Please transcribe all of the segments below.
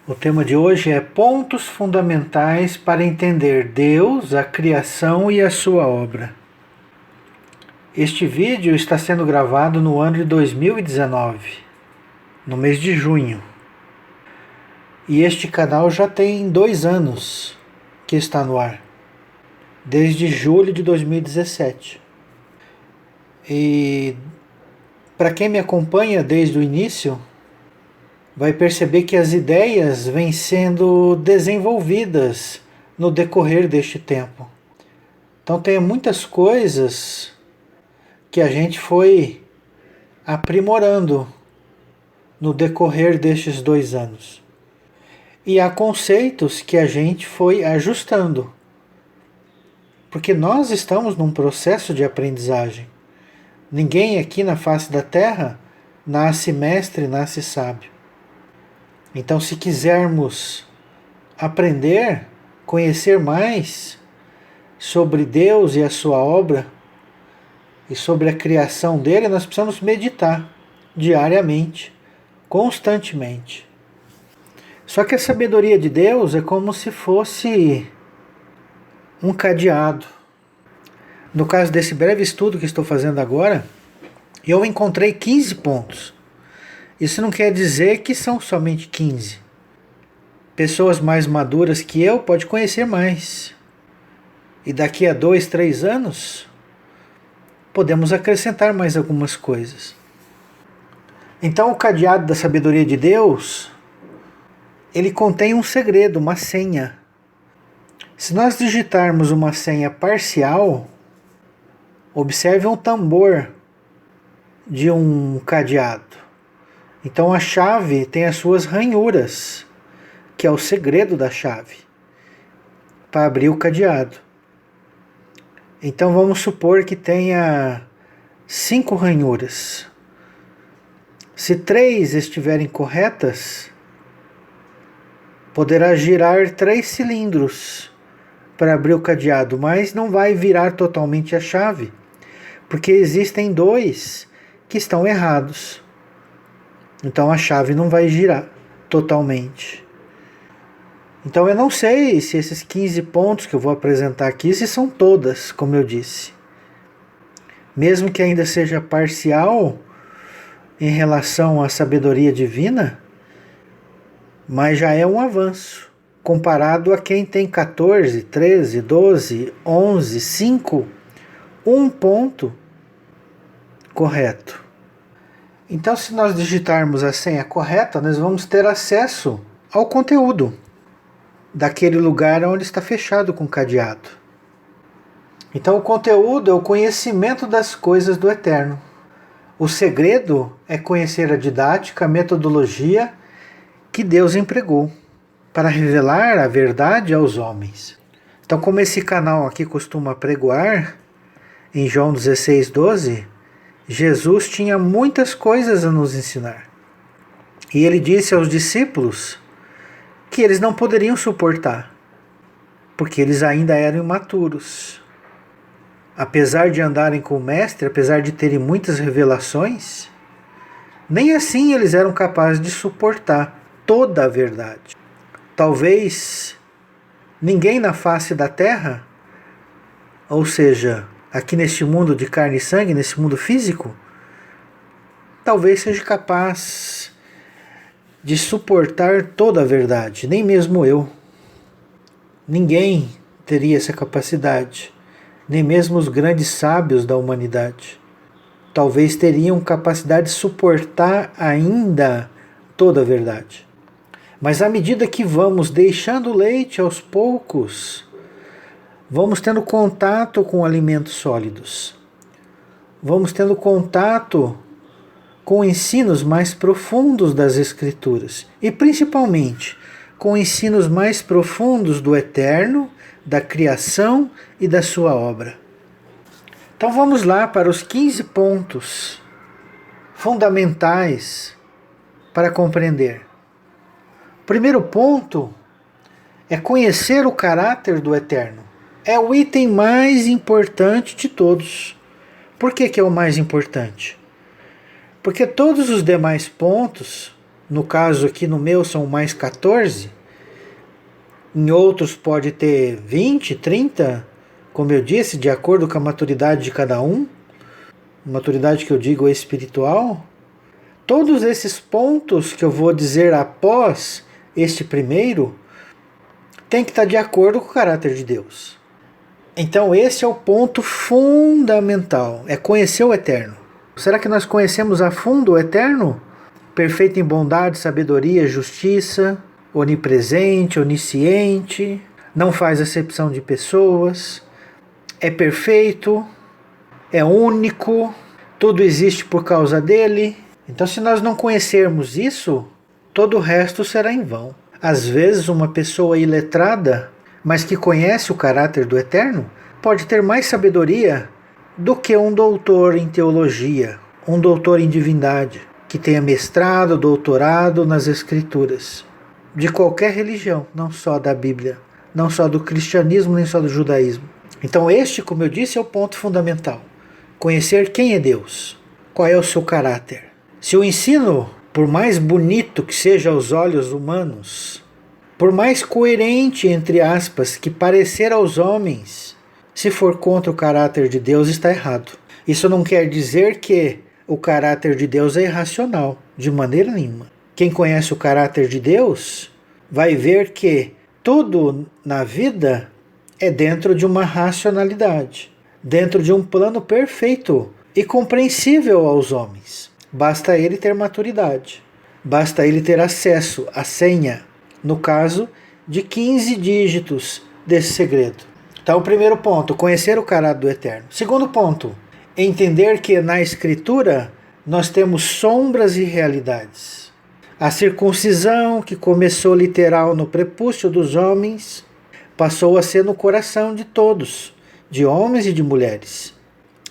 O tema de hoje é pontos fundamentais para entender Deus, a criação e a sua obra. Este vídeo está sendo gravado no ano de 2019, no mês de junho. E este canal já tem 2 anos que está no ar, desde julho de 2017. E para quem me acompanha desde o início, vai perceber que as ideias vêm sendo desenvolvidas no decorrer deste tempo. Então tem muitas coisas que a gente foi aprimorando no decorrer destes 2 anos. E há conceitos que a gente foi ajustando. Porque nós estamos num processo de aprendizagem. Ninguém aqui na face da Terra nasce mestre, nasce sábio. Então, se quisermos aprender, conhecer mais sobre Deus e a sua obra e sobre a criação dele, nós precisamos meditar diariamente, constantemente. Só que a sabedoria de Deus é como se fosse um cadeado. No caso desse breve estudo que estou fazendo agora, eu encontrei 15 pontos. Isso não quer dizer que são somente 15. Pessoas mais maduras que eu podem conhecer mais. E daqui a 2, 3 anos, podemos acrescentar mais algumas coisas. Então o cadeado da sabedoria de Deus, ele contém um segredo, uma senha. Se nós digitarmos uma senha parcial, observe um tambor de um cadeado. Então a chave tem as suas ranhuras, que é o segredo da chave, para abrir o cadeado. Então vamos supor que tenha 5 ranhuras. Se 3 estiverem corretas, poderá girar 3 cilindros para abrir o cadeado, mas não vai virar totalmente a chave, porque existem 2 que estão errados. Então a chave não vai girar totalmente. Então eu não sei se esses 15 pontos que eu vou apresentar aqui, se são todas, como eu disse. Mesmo que ainda seja parcial em relação à sabedoria divina, mas já é um avanço, comparado a quem tem 14, 13, 12, 11, 5, um ponto correto. Então, se nós digitarmos a senha correta, nós vamos ter acesso ao conteúdo daquele lugar onde está fechado com cadeado. Então, o conteúdo é o conhecimento das coisas do Eterno. O segredo é conhecer a didática, a metodologia que Deus empregou para revelar a verdade aos homens. Então, como esse canal aqui costuma pregoar, em João 16:12, Jesus tinha muitas coisas a nos ensinar. E ele disse aos discípulos que eles não poderiam suportar, porque eles ainda eram imaturos. Apesar de andarem com o Mestre, apesar de terem muitas revelações, nem assim eles eram capazes de suportar toda a verdade. Talvez ninguém na face da Terra, ou seja, aqui neste mundo de carne e sangue, nesse mundo físico, talvez seja capaz de suportar toda a verdade, nem mesmo eu. Ninguém teria essa capacidade, nem mesmo os grandes sábios da humanidade. Talvez teriam capacidade de suportar ainda toda a verdade. Mas à medida que vamos deixando o leite aos poucos, vamos tendo contato com alimentos sólidos. Vamos tendo contato com ensinos mais profundos das Escrituras. E principalmente com ensinos mais profundos do Eterno, da criação e da sua obra. Então vamos lá para os 15 pontos fundamentais para compreender. O primeiro ponto é conhecer o caráter do Eterno. É o item mais importante de todos. Por que é o mais importante? Porque todos os demais pontos No caso aqui no meu são mais 14. Em outros pode ter 20, 30, como eu disse, de acordo com a maturidade de cada um. Maturidade que eu digo é espiritual. Todos esses pontos que eu vou dizer após este primeiro tem que estar de acordo com o caráter de Deus. Então esse é o ponto fundamental, é conhecer o Eterno. Será que nós conhecemos a fundo o Eterno? Perfeito em bondade, sabedoria, justiça, onipresente, onisciente, não faz acepção de pessoas, é perfeito, é único, tudo existe por causa dele. Então, se nós não conhecermos isso, todo o resto será em vão. Às vezes, uma pessoa iletrada, mas que conhece o caráter do Eterno, pode ter mais sabedoria do que um doutor em teologia, um doutor em divindade, que tenha mestrado, doutorado nas Escrituras, de qualquer religião, não só da Bíblia, não só do cristianismo, nem só do judaísmo. Então este, como eu disse, é o ponto fundamental. Conhecer quem é Deus, qual é o seu caráter. Se o ensino, por mais bonito que seja aos olhos humanos, por mais coerente, entre aspas, que parecer aos homens, se for contra o caráter de Deus, está errado. Isso não quer dizer que o caráter de Deus é irracional, de maneira nenhuma. Quem conhece o caráter de Deus vai ver que tudo na vida é dentro de uma racionalidade, dentro de um plano perfeito e compreensível aos homens. Basta ele ter maturidade, basta ele ter acesso à senha, no caso de 15 dígitos desse segredo. Então, o primeiro ponto, conhecer o caráter do Eterno. Segundo ponto, entender que na Escritura nós temos sombras e realidades. A circuncisão, que começou literal no prepúcio dos homens, passou a ser no coração de todos, de homens e de mulheres.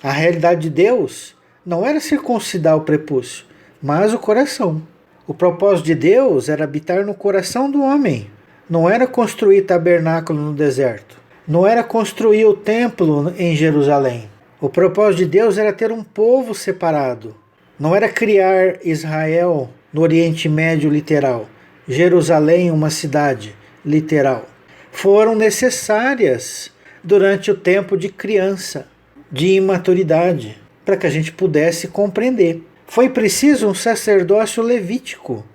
A realidade de Deus não era circuncidar o prepúcio, mas o coração. O propósito de Deus era habitar no coração do homem. Não era construir tabernáculo no deserto. Não era construir o templo em Jerusalém. O propósito de Deus era ter um povo separado. Não era criar Israel no Oriente Médio literal. Jerusalém, uma cidade literal. Foram necessárias durante o tempo de criança, de imaturidade, para que a gente pudesse compreender. Foi preciso um sacerdócio levítico,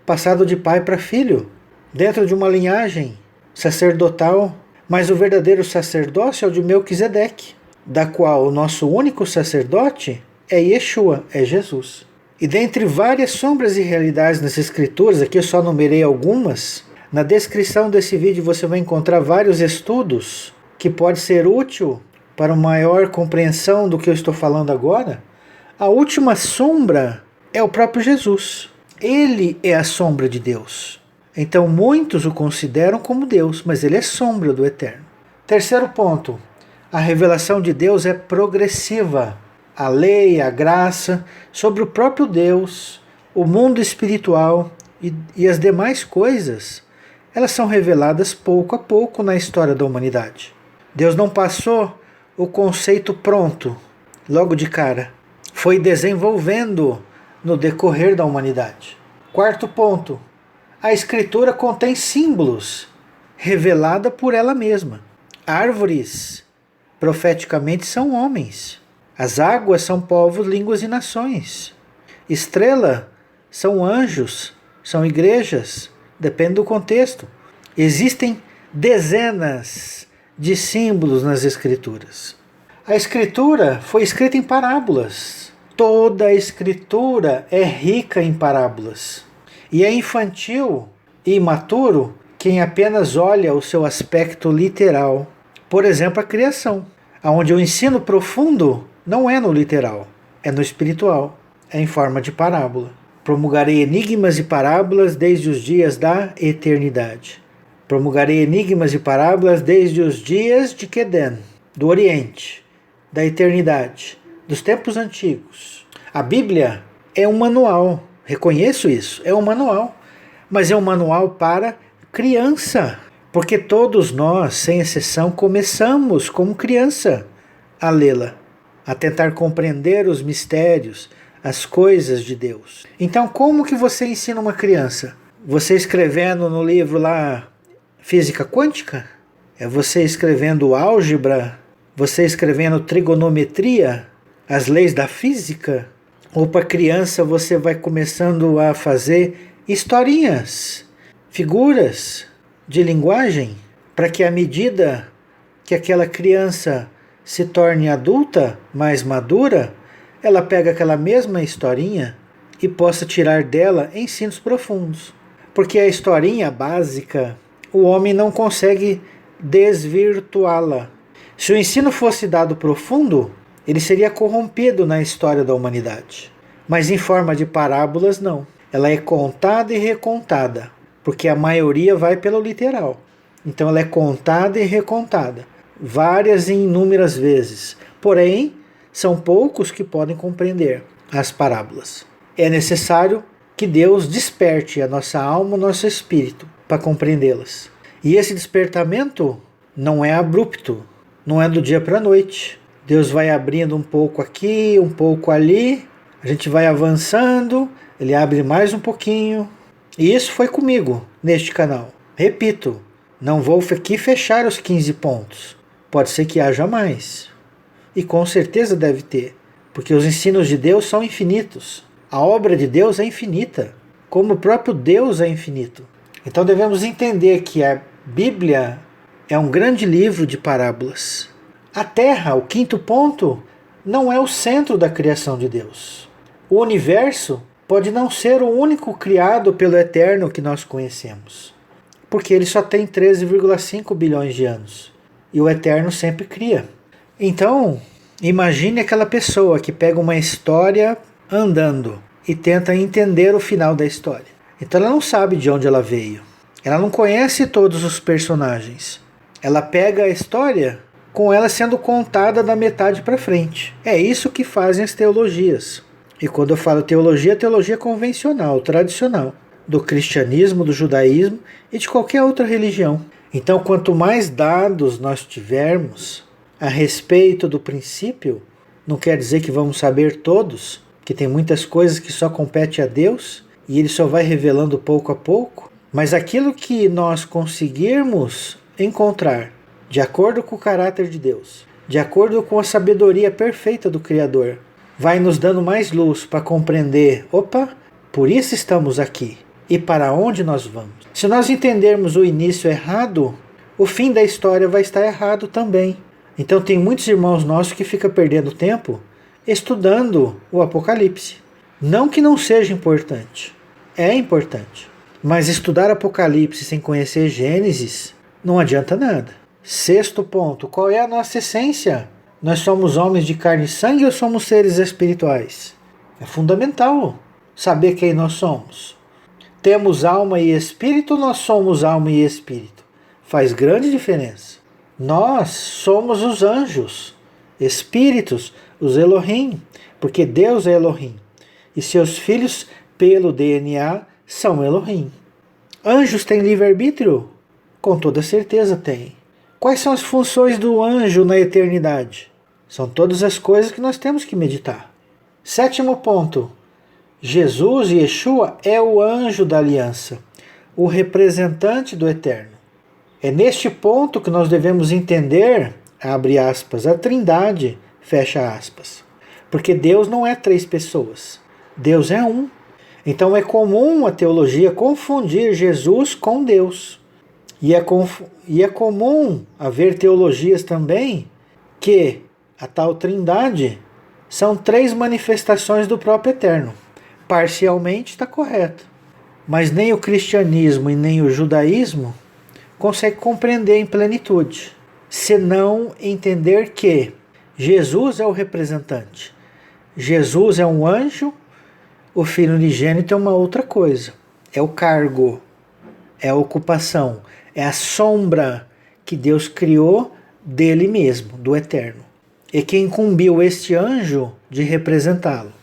passado de pai para filho, dentro de uma linhagem sacerdotal, mas o verdadeiro sacerdócio é o de Melquisedeque, da qual o nosso único sacerdote é Yeshua, é Jesus. E dentre várias sombras e realidades nas Escrituras, aqui eu só numerei algumas, na descrição desse vídeo você vai encontrar vários estudos que pode ser útil para uma maior compreensão do que eu estou falando agora. A última sombra é o próprio Jesus. Ele é a sombra de Deus. Então muitos o consideram como Deus, mas ele é sombra do Eterno. Terceiro ponto, a revelação de Deus é progressiva. A lei, a graça, sobre o próprio Deus, o mundo espiritual e as demais coisas, elas são reveladas pouco a pouco na história da humanidade. Deus não passou o conceito pronto, logo de cara. Foi desenvolvendo no decorrer da humanidade. Quarto ponto, a Escritura contém símbolos, revelada por ela mesma. Árvores, profeticamente, são homens. As águas são povos, línguas e nações. Estrela são anjos, são igrejas, depende do contexto. Existem dezenas de símbolos nas Escrituras. A Escritura foi escrita em parábolas. Toda a Escritura é rica em parábolas. E é infantil e imaturo quem apenas olha o seu aspecto literal. Por exemplo, a criação, onde o ensino profundo não é no literal, é no espiritual, é em forma de parábola. Promulgarei enigmas e parábolas desde os dias da eternidade. Promulgarei enigmas e parábolas desde os dias de Quedem, do Oriente, da eternidade, dos tempos antigos. A Bíblia é um manual, reconheço isso, é um manual, mas é um manual para criança, porque todos nós, sem exceção, começamos como criança a lê-la, a tentar compreender os mistérios, as coisas de Deus. Então, como que você ensina uma criança? Você escrevendo no livro lá Física Quântica? É você escrevendo álgebra? Você escrevendo trigonometria? As leis da física? Ou para criança você vai começando a fazer historinhas, figuras de linguagem, para que à medida que aquela criança se torne adulta, mais madura, ela pega aquela mesma historinha e possa tirar dela ensinos profundos. Porque a historinha básica, o homem não consegue desvirtuá-la. Se o ensino fosse dado profundo, ele seria corrompido na história da humanidade. Mas em forma de parábolas, não. Ela é contada e recontada, porque a maioria vai pelo literal. Então ela é contada e recontada, várias e inúmeras vezes. Porém, são poucos que podem compreender as parábolas. É necessário que Deus desperte a nossa alma, o nosso espírito, para compreendê-las. E esse despertamento não é abrupto, não é do dia para a noite. Deus vai abrindo um pouco aqui, um pouco ali, a gente vai avançando, ele abre mais um pouquinho. E isso foi comigo, neste canal. Repito, não vou aqui fechar os 15 pontos. Pode ser que haja mais. E com certeza deve ter, porque os ensinos de Deus são infinitos. A obra de Deus é infinita, como o próprio Deus é infinito. Então devemos entender que a Bíblia é um grande livro de parábolas. A Terra, o quinto ponto, não é o centro da criação de Deus. O universo pode não ser o único criado pelo Eterno que nós conhecemos, porque ele só tem 13,5 bilhões de anos. E o Eterno sempre cria. Então, imagine aquela pessoa que pega uma história andando e tenta entender o final da história. Então ela não sabe de onde ela veio. Ela não conhece todos os personagens. Ela pega a história com ela sendo contada da metade para frente. É isso que fazem as teologias. E quando eu falo teologia, teologia convencional, tradicional, do cristianismo, do judaísmo e de qualquer outra religião. Então, quanto mais dados nós tivermos a respeito do princípio, não quer dizer que vamos saber todos, que tem muitas coisas que só compete a Deus e ele só vai revelando pouco a pouco, mas aquilo que nós conseguirmos encontrar de acordo com o caráter de Deus, de acordo com a sabedoria perfeita do Criador, vai nos dando mais luz para compreender, por isso estamos aqui e para onde nós vamos. Se nós entendermos o início errado, o fim da história vai estar errado também. Então tem muitos irmãos nossos que ficam perdendo tempo estudando o Apocalipse. Não que não seja importante, é importante. Mas estudar Apocalipse sem conhecer Gênesis não adianta nada. Sexto ponto, qual é a nossa essência? Nós somos homens de carne e sangue ou somos seres espirituais? É fundamental saber quem nós somos. Temos alma e espírito ou nós somos alma e espírito? Faz grande diferença. Nós somos os anjos, espíritos, os Elohim, porque Deus é Elohim. E seus filhos, pelo DNA, são Elohim. Anjos têm livre-arbítrio? Com toda certeza têm. Quais são as funções do anjo na eternidade? São todas as coisas que nós temos que meditar. Sétimo ponto. Jesus, Yeshua, é o anjo da aliança, o representante do Eterno. É neste ponto que nós devemos entender, abre aspas, a Trindade, fecha aspas. Porque Deus não é 3 pessoas. Deus é um. Então é comum a teologia confundir Jesus com Deus. E é comum haver teologias também que a tal Trindade são 3 manifestações do próprio Eterno. Parcialmente está correto. Mas nem o cristianismo e nem o judaísmo conseguem compreender em plenitude, se não entender que Jesus é o representante. Jesus é um anjo, o Filho unigênito é uma outra coisa. É o cargo, é a ocupação, é a sombra que Deus criou dele mesmo, do Eterno. E que incumbiu este anjo de representá-lo.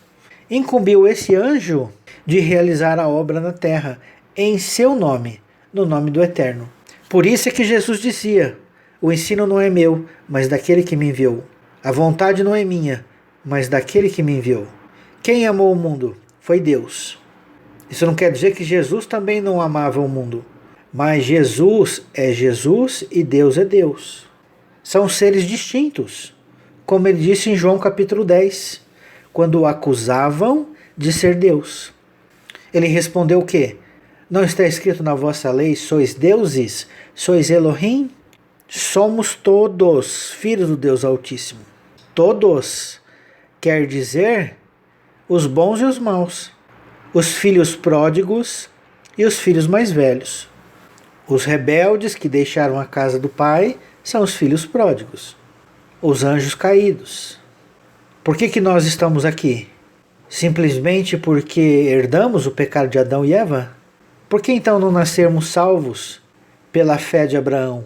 Incumbiu esse anjo de realizar a obra na terra, em seu nome, no nome do Eterno. Por isso é que Jesus dizia, o ensino não é meu, mas daquele que me enviou. A vontade não é minha, mas daquele que me enviou. Quem amou o mundo? Foi Deus. Isso não quer dizer que Jesus também não amava o mundo. Mas Jesus é Jesus e Deus é Deus. São seres distintos. Como ele disse em João capítulo 10, quando o acusavam de ser Deus. Ele respondeu o quê? Não está escrito na vossa lei, sois deuses, sois Elohim? Somos todos filhos do Deus Altíssimo. Todos quer dizer os bons e os maus, os filhos pródigos e os filhos mais velhos. Os rebeldes que deixaram a casa do Pai são os filhos pródigos, os anjos caídos. Por que nós estamos aqui? Simplesmente porque herdamos o pecado de Adão e Eva? Por que então não nascermos salvos pela fé de Abraão?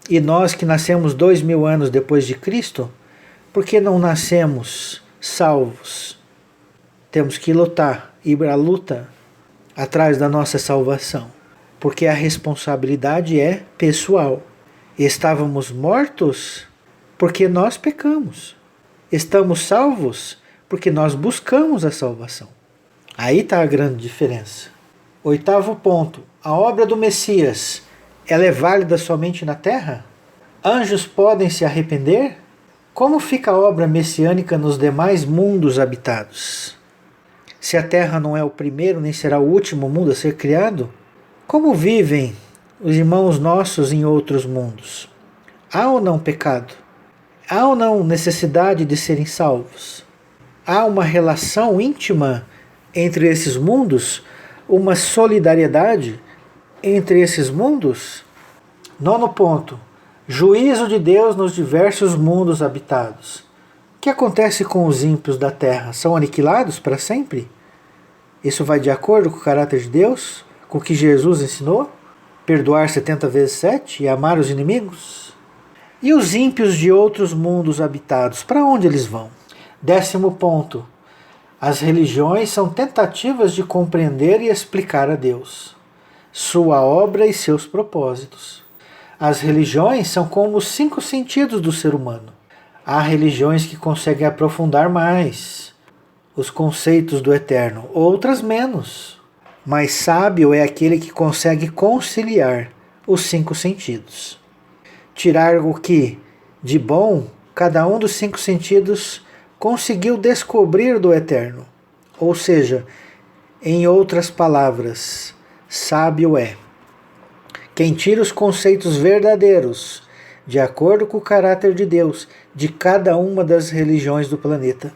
E nós que nascemos 2000 anos depois de Cristo, por que não nascemos salvos? Temos que lutar, ir à luta atrás da nossa salvação, porque a responsabilidade é pessoal. Estávamos mortos porque nós pecamos. Estamos salvos porque nós buscamos a salvação. Aí está a grande diferença. 8º ponto. A obra do Messias, ela é válida somente na terra? Anjos podem se arrepender? Como fica a obra messiânica nos demais mundos habitados? Se a terra não é o primeiro nem será o último mundo a ser criado, como vivem os irmãos nossos em outros mundos? Há ou não pecado? Há ou não necessidade de serem salvos? Há uma relação íntima entre esses mundos? Uma solidariedade entre esses mundos? 9º ponto. Juízo de Deus nos diversos mundos habitados. O que acontece com os ímpios da terra? São aniquilados para sempre? Isso vai de acordo com o caráter de Deus? Com o que Jesus ensinou? Perdoar 70 vezes 7 e amar os inimigos? E os ímpios de outros mundos habitados, para onde eles vão? 10º ponto. As religiões são tentativas de compreender e explicar a Deus, sua obra e seus propósitos. As religiões são como os 5 sentidos do ser humano. Há religiões que conseguem aprofundar mais os conceitos do eterno, outras menos. Mas sábio é aquele que consegue conciliar os 5 sentidos. Tirar o que, de bom, cada um dos 5 sentidos conseguiu descobrir do eterno. Ou seja, em outras palavras, sábio é quem tira os conceitos verdadeiros, de acordo com o caráter de Deus, de cada uma das religiões do planeta,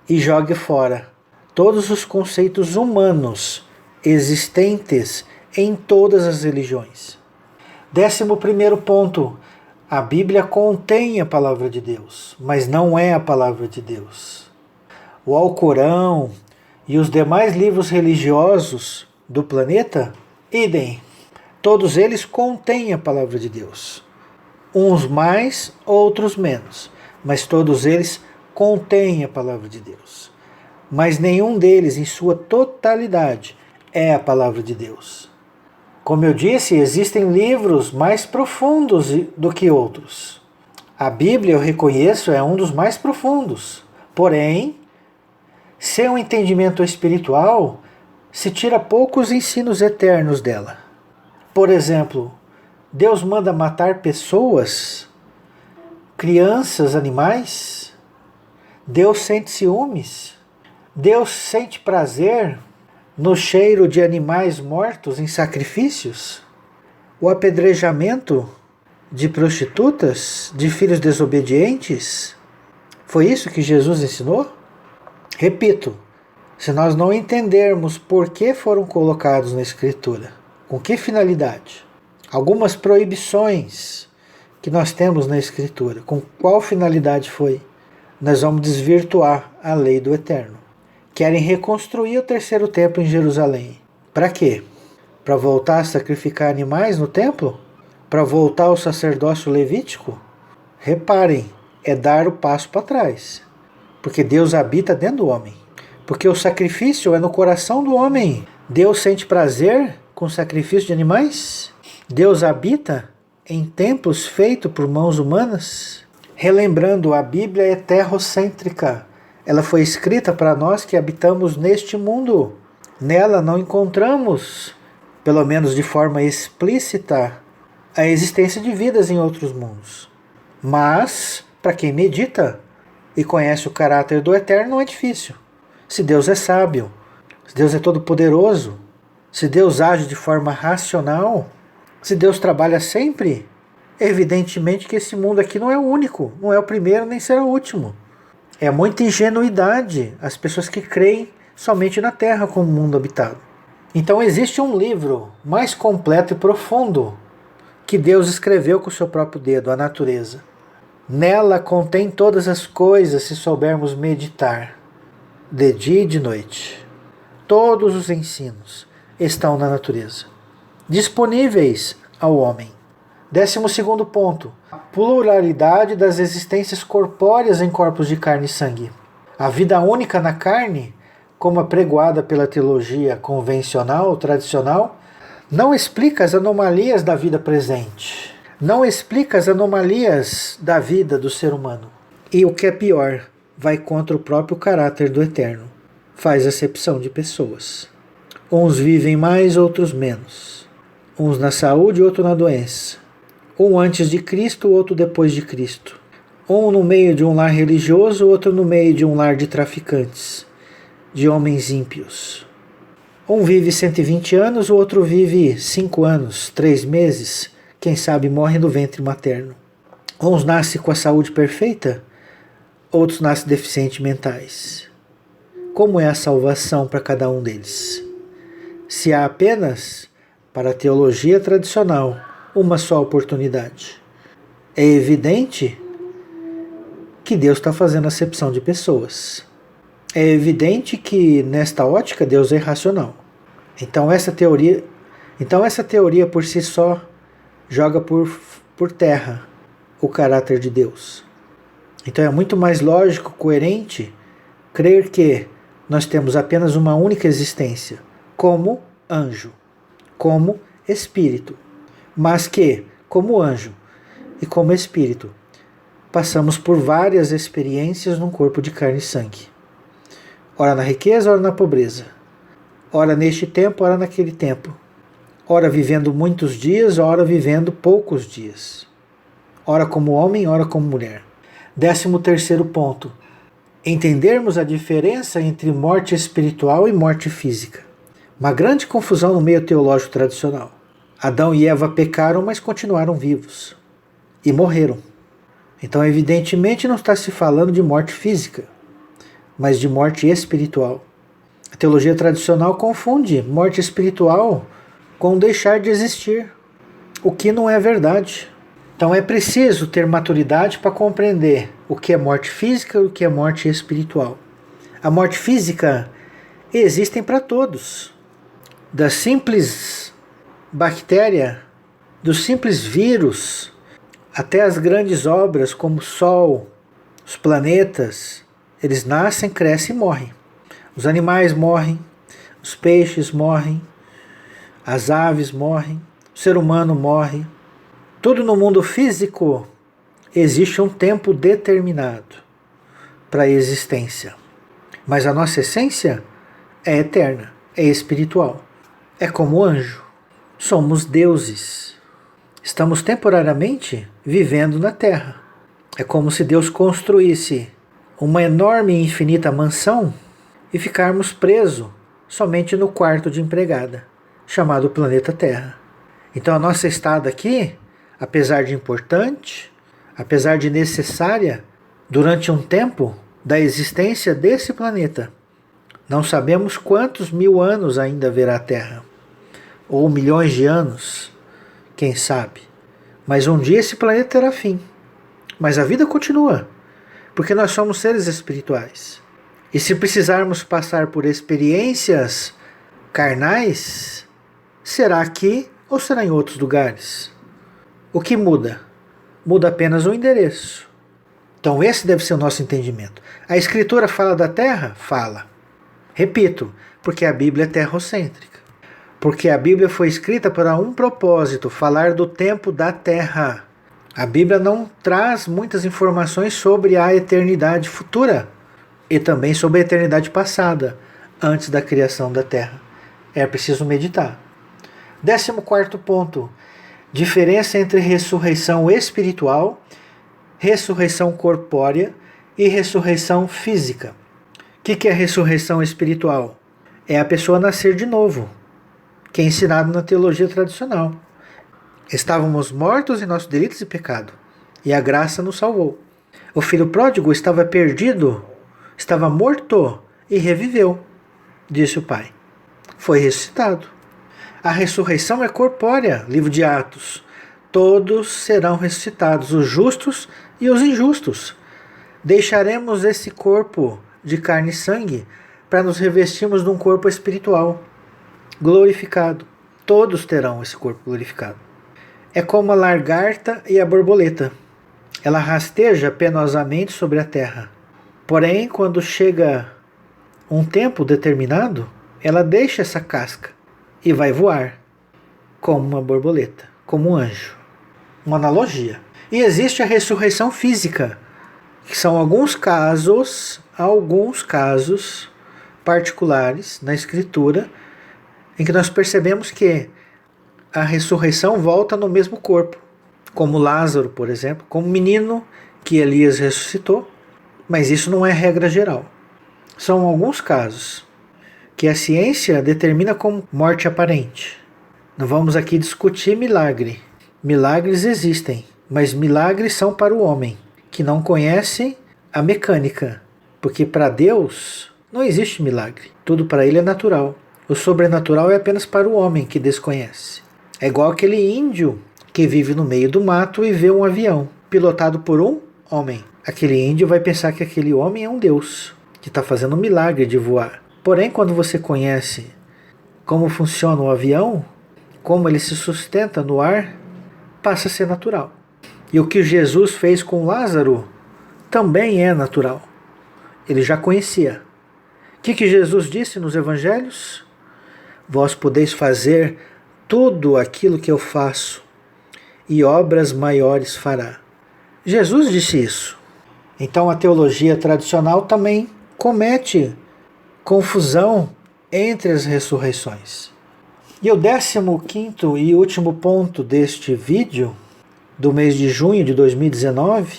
e jogue fora todos os conceitos humanos existentes em todas as religiões. 11º ponto. A Bíblia contém a palavra de Deus, mas não é a palavra de Deus. O Alcorão e os demais livros religiosos do planeta, idem. Todos eles contêm a palavra de Deus. Uns mais, outros menos. Mas todos eles contêm a palavra de Deus. Mas nenhum deles, em sua totalidade, é a palavra de Deus. Como eu disse, existem livros mais profundos do que outros. A Bíblia, eu reconheço, é um dos mais profundos. Porém, sem um entendimento espiritual, se tira poucos ensinos eternos dela. Por exemplo, Deus manda matar pessoas, crianças, animais? Deus sente ciúmes? Deus sente prazer no cheiro de animais mortos em sacrifícios? O apedrejamento de prostitutas, de filhos desobedientes? Foi isso que Jesus ensinou? Repito, se nós não entendermos por que foram colocados na Escritura, com que finalidade? Algumas proibições que nós temos na Escritura, com qual finalidade foi? Nós vamos desvirtuar a lei do Eterno. Querem reconstruir o 3º templo em Jerusalém. Para quê? Para voltar a sacrificar animais no templo? Para voltar ao sacerdócio levítico? Reparem, é dar o passo para trás. Porque Deus habita dentro do homem. Porque o sacrifício é no coração do homem. Deus sente prazer com sacrifício de animais? Deus habita em templos feitos por mãos humanas? Relembrando, a Bíblia é terrocêntrica. Ela foi escrita para nós que habitamos neste mundo. Nela não encontramos, pelo menos de forma explícita, a existência de vidas em outros mundos. Mas, para quem medita e conhece o caráter do Eterno, não é difícil. Se Deus é sábio, se Deus é todo-poderoso, se Deus age de forma racional, se Deus trabalha sempre, evidentemente que esse mundo aqui não é o único, não é o primeiro nem será o último. É muita ingenuidade as pessoas que creem somente na Terra como mundo habitado. Então existe um livro mais completo e profundo que Deus escreveu com o seu próprio dedo, a natureza. Nela contém todas as coisas se soubermos meditar, de dia e de noite. Todos os ensinos estão na natureza, disponíveis ao homem. 12º ponto. A pluralidade das existências corpóreas em corpos de carne e sangue. A vida única na carne, como apregoada pela teologia convencional, tradicional, não explica as anomalias da vida presente. Não explica as anomalias da vida do ser humano. E o que é pior, vai contra o próprio caráter do Eterno. Faz acepção de pessoas. Uns vivem mais, outros menos. Uns na saúde, outro na doença. Um antes de Cristo, outro depois de Cristo. Um no meio de um lar religioso, outro no meio de um lar de traficantes, de homens ímpios. Um vive 120 anos, o outro vive 5 anos, 3 meses, quem sabe morre no ventre materno. Uns nascem com a saúde perfeita, outros nascem deficientes mentais. Como é a salvação para cada um deles? Se há apenas, para a teologia tradicional, uma só oportunidade. É evidente que Deus está fazendo acepção de pessoas. É evidente que, nesta ótica, Deus é irracional. Então essa teoria por si só joga por terra o caráter de Deus. Então é muito mais lógico, coerente, crer que nós temos apenas uma única existência, como anjo, como espírito, mas que, como anjo e como espírito, passamos por várias experiências num corpo de carne e sangue. Ora na riqueza, ora na pobreza. Ora neste tempo, ora naquele tempo. Ora vivendo muitos dias, ora vivendo poucos dias. Ora como homem, ora como mulher. 13º ponto. Entendermos a diferença entre morte espiritual e morte física. Uma grande confusão no meio teológico tradicional. Adão e Eva pecaram, mas continuaram vivos. E morreram. Então, evidentemente, não está se falando de morte física, mas de morte espiritual. A teologia tradicional confunde morte espiritual com deixar de existir, o que não é verdade. Então é preciso ter maturidade para compreender o que é morte física e o que é morte espiritual. A morte física existe para todos. Da simples bactéria, do simples vírus, até as grandes obras como o Sol, os planetas, eles nascem, crescem e morrem. Os animais morrem, os peixes morrem, as aves morrem, o ser humano morre. Tudo no mundo físico existe um tempo determinado para a existência. Mas a nossa essência é eterna, é espiritual. É como anjo. Somos deuses. Estamos temporariamente vivendo na Terra. É como se Deus construísse uma enorme e infinita mansão e ficarmos presos somente no quarto de empregada, chamado planeta Terra. Então a nossa estada aqui, apesar de importante, apesar de necessária, durante um tempo da existência desse planeta, não sabemos quantos mil anos ainda haverá a Terra, ou milhões de anos, quem sabe. Mas um dia esse planeta terá fim. Mas a vida continua, porque nós somos seres espirituais. E se precisarmos passar por experiências carnais, será aqui ou será em outros lugares? O que muda? Muda apenas o endereço. Então esse deve ser o nosso entendimento. A Escritura fala da Terra? Fala. Repito, porque a Bíblia é terrocêntrica. Porque a Bíblia foi escrita para um propósito, falar do tempo da Terra. A Bíblia não traz muitas informações sobre a eternidade futura. e também sobre a eternidade passada, antes da criação da Terra. É preciso meditar. 14º ponto. Diferença entre ressurreição espiritual, ressurreição corpórea e ressurreição física. O que é ressurreição espiritual? É a pessoa nascer de novo, que é ensinado na teologia tradicional. Estávamos mortos em nossos delitos e pecado, e a graça nos salvou. O filho pródigo estava perdido, estava morto e reviveu, disse o pai. Foi ressuscitado. A ressurreição é corpórea, livro de Atos. Todos serão ressuscitados, os justos e os injustos. Deixaremos esse corpo de carne e sangue para nos revestirmos de um corpo espiritual, glorificado. Todos terão esse corpo glorificado. É como a lagarta e a borboleta. Ela rasteja penosamente sobre a terra. Porém, quando chega um tempo determinado, ela deixa essa casca e vai voar, como uma borboleta, como um anjo. Uma analogia. E existe a ressurreição física, que são alguns casos particulares na Escritura, em que nós percebemos que a ressurreição volta no mesmo corpo, como Lázaro, por exemplo, como o menino que Elias ressuscitou, mas isso não é regra geral. São alguns casos que a ciência determina como morte aparente. Não vamos aqui discutir milagre. Milagres existem, mas milagres são para o homem, que não conhece a mecânica, porque para Deus não existe milagre. Tudo para ele é natural. O sobrenatural é apenas para o homem que desconhece. É igual aquele índio que vive no meio do mato e vê um avião pilotado por um homem. Aquele índio vai pensar que aquele homem é um Deus, que está fazendo um milagre de voar. Porém, quando você conhece como funciona o avião, como ele se sustenta no ar, passa a ser natural. E o que Jesus fez com Lázaro também é natural. Ele já conhecia. O que Jesus disse nos evangelhos? Vós podeis fazer tudo aquilo que eu faço, e obras maiores fará. Jesus disse isso. Então a teologia tradicional também comete confusão entre as ressurreições. E o 15º e último ponto deste vídeo, do mês de junho de 2019,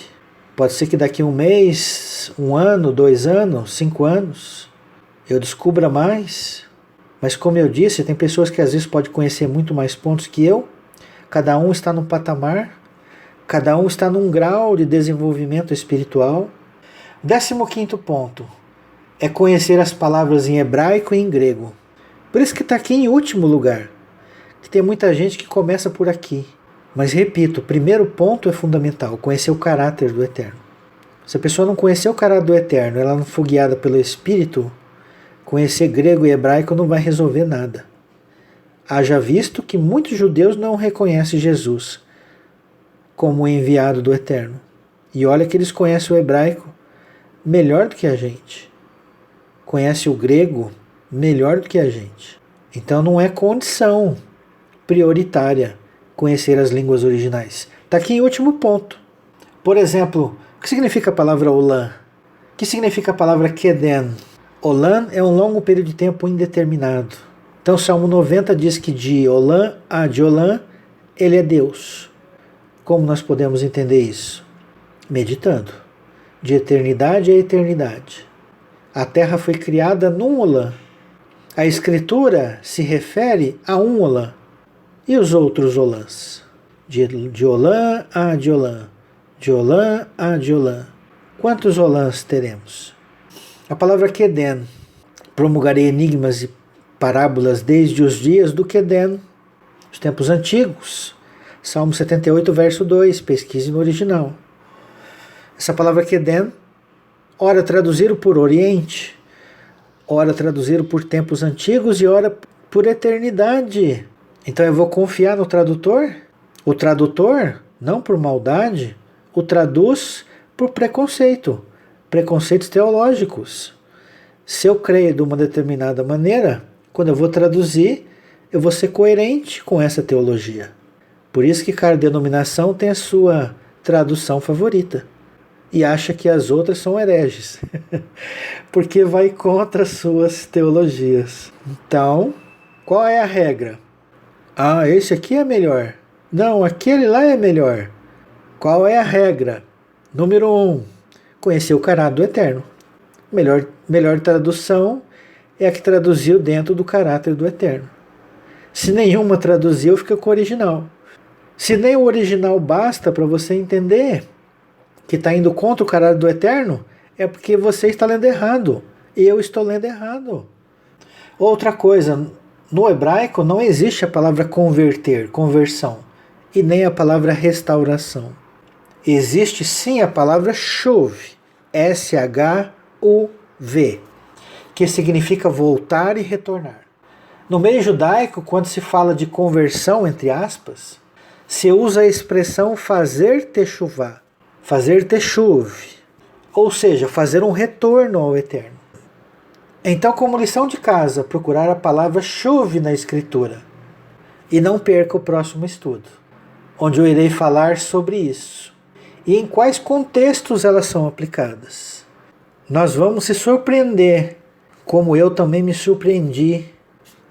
pode ser que daqui um mês, 1 ano, 2 anos, 5 anos, eu descubra mais. Mas como eu disse, tem pessoas que às vezes podem conhecer muito mais pontos que eu. Cada um está num patamar, cada um está num grau de desenvolvimento espiritual. 15º ponto é conhecer as palavras em hebraico e em grego. Por isso que está aqui em último lugar. Que tem muita gente que começa por aqui. Mas repito, o primeiro ponto é fundamental, conhecer o caráter do Eterno. Se a pessoa não conhecer o caráter do Eterno, ela não for guiada pelo Espírito, conhecer grego e hebraico não vai resolver nada. Haja visto que muitos judeus não reconhecem Jesus como o enviado do Eterno. E olha que eles conhecem o hebraico melhor do que a gente. Conhecem o grego melhor do que a gente. Então não é condição prioritária conhecer as línguas originais. Está aqui em último ponto. Por exemplo, o que significa a palavra Olam? O que significa a palavra Keden? Olam é um longo período de tempo indeterminado. Então Salmo 90 diz que de Olam a de Olam, ele é Deus. Como nós podemos entender isso? Meditando. De eternidade a eternidade. A terra foi criada num Olam. A Escritura se refere a um Olam. E os outros Olãs? De Olam a de Olam. De Olam a de Olam. Quantos Olãs teremos? A palavra Keden. Promulgarei enigmas e parábolas desde os dias do Keden, os tempos antigos. Salmo 78, verso 2, pesquise no original. Essa palavra Keden, ora traduzido por Oriente, ora traduzido por tempos antigos e ora por eternidade. Então eu vou confiar no tradutor? O tradutor, não por maldade, o traduz por preconceito, preconceitos teológicos. Se eu creio de uma determinada maneira, quando eu vou traduzir, eu vou ser coerente com essa teologia. Por isso que cada denominação tem a sua tradução favorita. e acha que as outras são hereges, porque vai contra as suas teologias. Então, qual é a regra? Ah, esse aqui é melhor. Não, aquele lá é melhor. Qual é a regra? Número 1, conhecer o caráter do Eterno. Melhor tradução é a que traduziu dentro do caráter do Eterno. Se nenhuma traduziu, fica com o original. Se nem o original basta para você entender que está indo contra o caráter do Eterno, é porque você está lendo errado. E eu estou lendo errado. Outra coisa, no hebraico não existe a palavra converter, conversão, e nem a palavra restauração. Existe sim a palavra shuv, S-H-U-V, que significa voltar e retornar. No meio judaico, quando se fala de conversão, entre aspas, se usa a expressão fazer techuvá, fazer teshuv, ou seja, fazer um retorno ao Eterno. Então, como lição de casa, procurar a palavra shuv na Escritura. E não perca o próximo estudo, onde eu irei falar sobre isso e em quais contextos elas são aplicadas. Nós vamos se surpreender, como eu também me surpreendi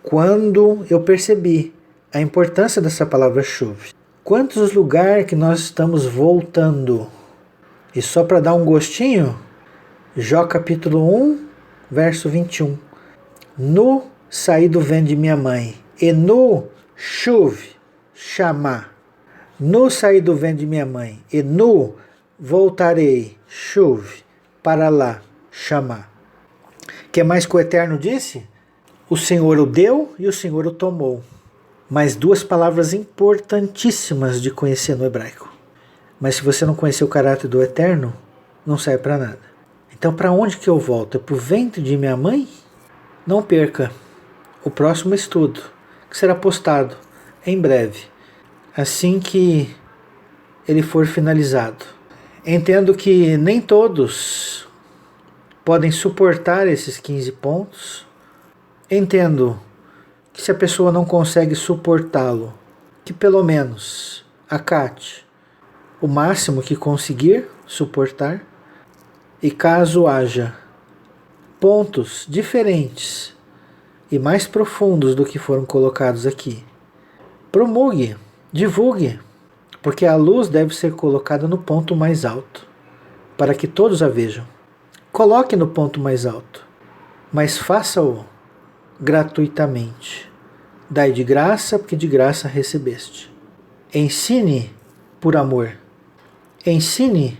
quando eu percebi a importância dessa palavra shuv. Quantos lugares que nós estamos voltando? E só para dar um gostinho, Jó capítulo 1, verso 21. Nu saí do ventre de minha mãe, e nu shuv chamar. Nu saí do ventre de minha mãe, e nu voltarei, shuv, para lá chamar. Que mais que o Eterno disse? O Senhor o deu e o Senhor o tomou. Mais duas palavras importantíssimas de conhecer no hebraico. Mas se você não conhecer o caráter do Eterno, não serve para nada. Então para onde que eu volto? É para o ventre de minha mãe? Não perca o próximo estudo, que será postado em breve, assim que ele for finalizado. Entendo que nem todos podem suportar esses 15 pontos. Entendo que se a pessoa não consegue suportá-lo, que pelo menos acate o máximo que conseguir suportar, e caso haja pontos diferentes e mais profundos do que foram colocados aqui, promulgue, divulgue, porque a luz deve ser colocada no ponto mais alto, para que todos a vejam. Coloque no ponto mais alto, mas faça-o gratuitamente. Dai de graça, porque de graça recebeste. Ensine por amor. Ensine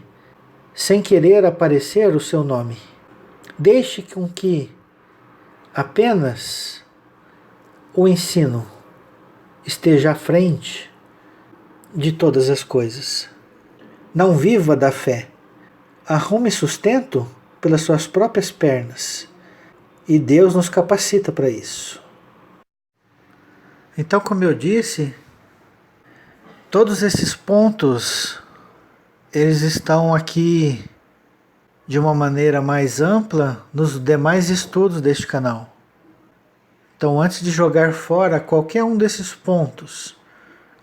sem querer aparecer o seu nome. Deixe com que apenas o ensino esteja à frente de todas as coisas. Não viva da fé. Arrume sustento pelas suas próprias pernas. E Deus nos capacita para isso. Então, como eu disse, todos esses pontos, eles estão aqui de uma maneira mais ampla nos demais estudos deste canal. Então, antes de jogar fora qualquer um desses pontos,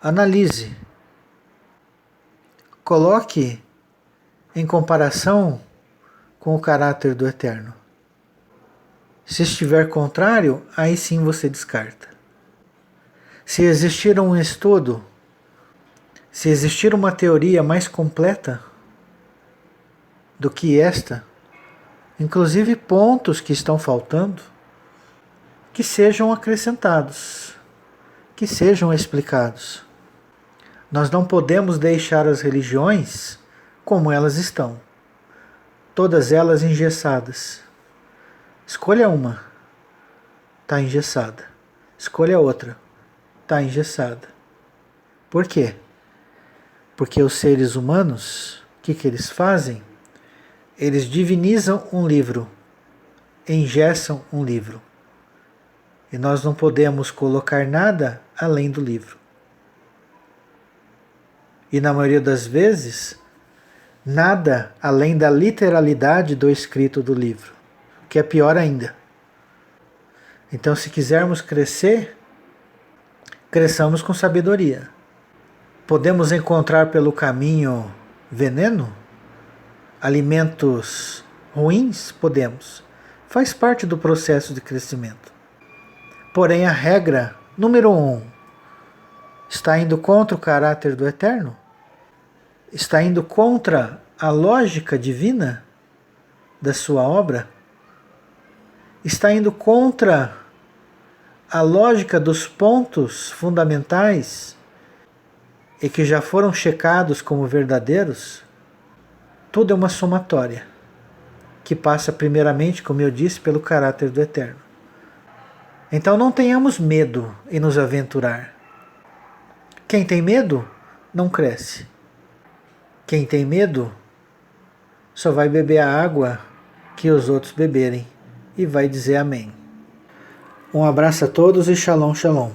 analise. Coloque em comparação com o caráter do Eterno. Se estiver contrário, aí sim você descarta. Se existir um estudo, se existir uma teoria mais completa do que esta, inclusive pontos que estão faltando, que sejam acrescentados, que sejam explicados. Nós não podemos deixar as religiões como elas estão, todas elas engessadas. Escolha uma, está engessada. Escolha outra, está engessada. Por quê? Porque os seres humanos, o que eles fazem? Eles divinizam um livro, engessam um livro. E nós não podemos colocar nada além do livro. E na maioria das vezes, nada além da literalidade do escrito do livro, que é pior ainda. Então, se quisermos crescer, cresçamos com sabedoria. Podemos encontrar pelo caminho veneno? alimentos ruins? Podemos. Faz parte do processo de crescimento. Porém, a regra número 1 está indo contra o caráter do Eterno? Está indo contra a lógica divina da sua obra? Está indo contra a lógica dos pontos fundamentais e que já foram checados como verdadeiros? Tudo é uma somatória que passa primeiramente, como eu disse, pelo caráter do Eterno. Então não tenhamos medo em nos aventurar. Quem tem medo não cresce. Quem tem medo só vai beber a água que os outros beberem e vai dizer amém. Um abraço a todos e shalom, shalom.